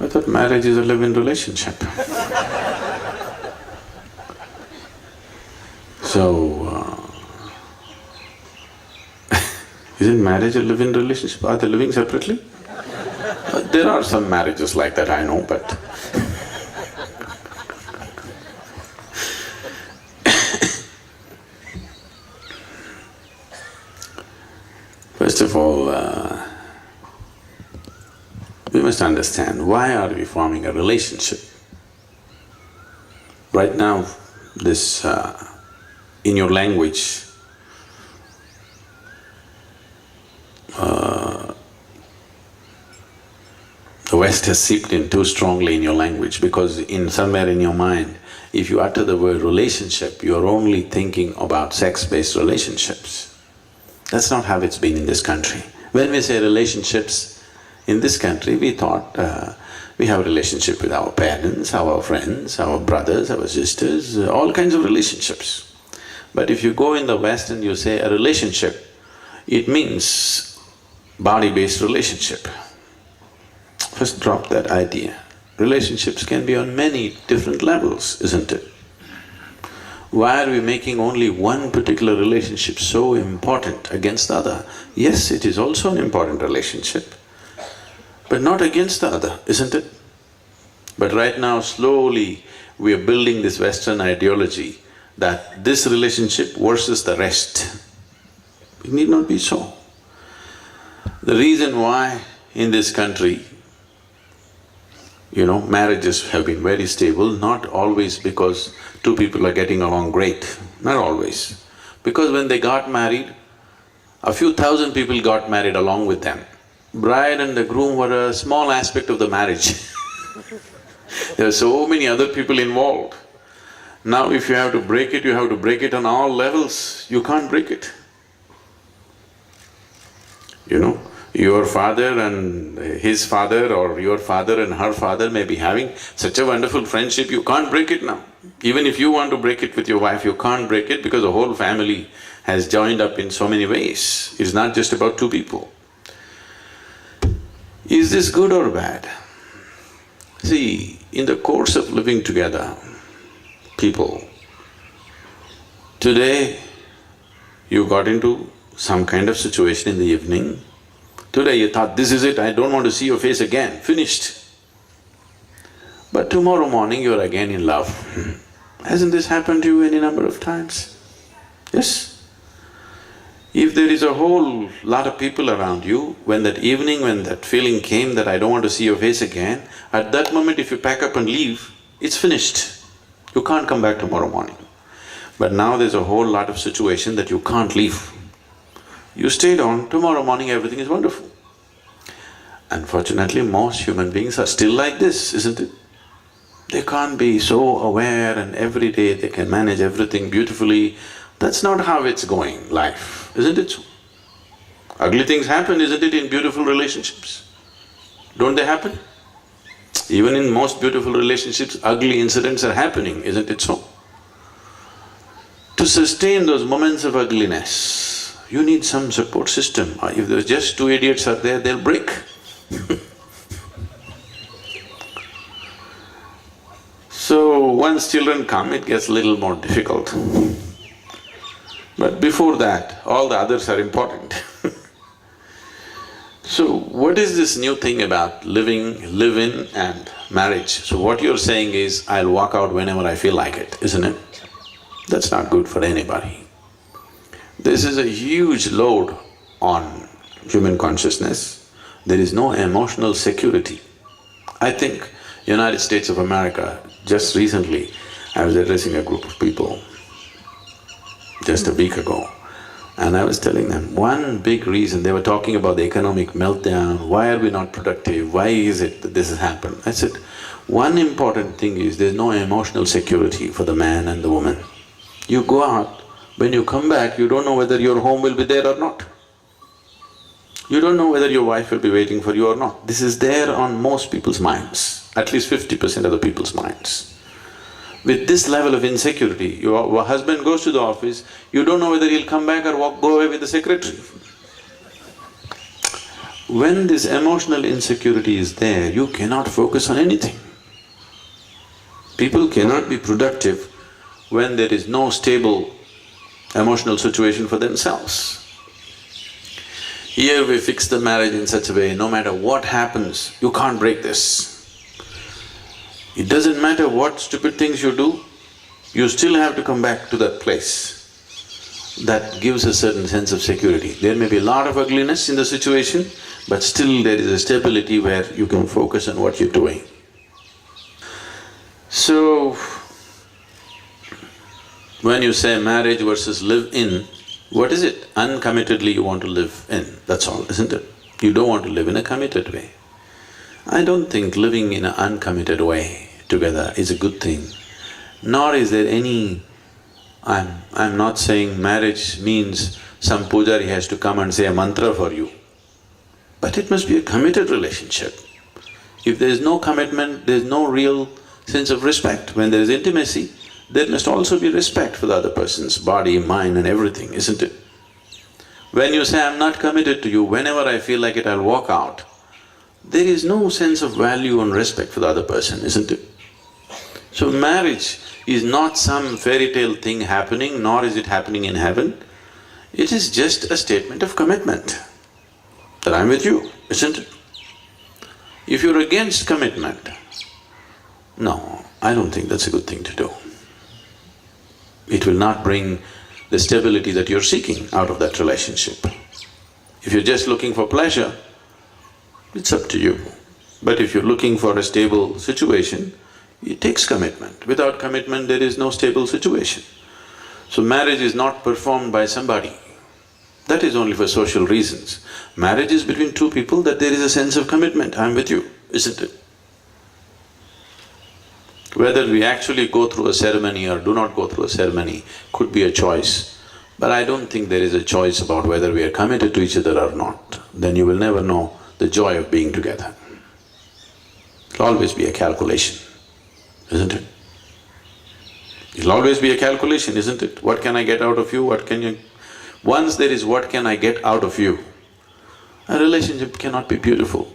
I thought marriage is a live-in relationship. So, isn't marriage a live-in relationship? Are they living separately? There are some marriages like that, I know, but first of all, we must understand why are we forming a relationship. Right now, this in your language, the West has seeped in too strongly in your language, because somewhere in your mind, if you utter the word relationship, you're only thinking about sex-based relationships. That's not how it's been in this country. When we say relationships, in this country, we thought we have a relationship with our parents, our friends, our brothers, our sisters, all kinds of relationships. But if you go in the West and you say a relationship, it means body-based relationship. First drop that idea. Relationships can be on many different levels, isn't it? Why are we making only one particular relationship so important against the other? Yes, it is also an important relationship, but not against the other, isn't it? But right now, slowly, we are building this Western ideology that this relationship versus the rest. It need not be so. The reason why in this country, marriages have been very stable, not always because two people are getting along great, not always. Because when they got married, a few thousand people got married along with them. Bride and the groom were a small aspect of the marriage. There are so many other people involved. Now if you have to break it, you have to break it on all levels, you can't break it. Your father and his father, or your father and her father may be having such a wonderful friendship, you can't break it now. Even if you want to break it with your wife, you can't break it because the whole family has joined up in so many ways. It's not just about two people. Is this good or bad? See, in the course of living together, people, today you got into some kind of situation in the evening, today you thought, this is it, I don't want to see your face again, finished. But tomorrow morning you're again in love. Hasn't this happened to you any number of times? Yes? If there is a whole lot of people around you, when that evening, when that feeling came that I don't want to see your face again, at that moment if you pack up and leave, it's finished. You can't come back tomorrow morning. But now there's a whole lot of situation that you can't leave. You stayed on, tomorrow morning everything is wonderful. Unfortunately, most human beings are still like this, isn't it? They can't be so aware and every day they can manage everything beautifully. That's not how it's going, life, isn't it so? Ugly things happen, isn't it, in beautiful relationships? Don't they happen? Even in most beautiful relationships, ugly incidents are happening, isn't it so? To sustain those moments of ugliness, you need some support system. If there's just two idiots out there, they'll break. So once children come, it gets a little more difficult. But before that, all the others are important. So what is this new thing about live-in and marriage? So what you're saying is, I'll walk out whenever I feel like it, isn't it? That's not good for anybody. This is a huge load on human consciousness. There is no emotional security. I think United States of America, just recently, I was addressing a group of people just a week ago, and I was telling them, one big reason, they were talking about the economic meltdown, why are we not productive, why is it that this has happened? I said, one important thing is there's no emotional security for the man and the woman. You go out, when you come back, you don't know whether your home will be there or not. You don't know whether your wife will be waiting for you or not. This is there on most people's minds, at least 50% of the people's minds. With this level of insecurity, your husband goes to the office, you don't know whether he'll come back or go away with the secretary. when this emotional insecurity is there, you cannot focus on anything. People cannot be productive when there is no stable emotional situation for themselves. Here we fix the marriage in such a way, no matter what happens, you can't break this. It doesn't matter what stupid things you do, you still have to come back to that place. That gives a certain sense of security. There may be a lot of ugliness in the situation, but still there is a stability where you can focus on what you're doing. So, when you say marriage versus live in, what is it? Uncommittedly you want to live in, that's all, isn't it? You don't want to live in a committed way. I don't think living in an uncommitted way together is a good thing, nor is there any… I'm not saying marriage means some pujari has to come and say a mantra for you, but it must be a committed relationship. If there is no commitment, there is no real sense of respect. When there is intimacy, there must also be respect for the other person's body, mind and everything, isn't it? When you say, I'm not committed to you, whenever I feel like it, I'll walk out, there is no sense of value and respect for the other person, isn't it? So marriage is not some fairy tale thing happening, nor is it happening in heaven. It is just a statement of commitment, that I'm with you, isn't it? If you're against commitment, no, I don't think that's a good thing to do. It will not bring the stability that you're seeking out of that relationship. If you're just looking for pleasure, it's up to you. But if you're looking for a stable situation, it takes commitment. Without commitment, there is no stable situation. So marriage is not performed by somebody. That is only for social reasons. Marriage is between two people that there is a sense of commitment, I'm with you, isn't it? Whether we actually go through a ceremony or do not go through a ceremony could be a choice, but I don't think there is a choice about whether we are committed to each other or not. Then you will never know the joy of being together. It'll always be a calculation, isn't it? It'll always be a calculation, isn't it? What can I get out of you, what can you… Once there is what can I get out of you, a relationship cannot be beautiful.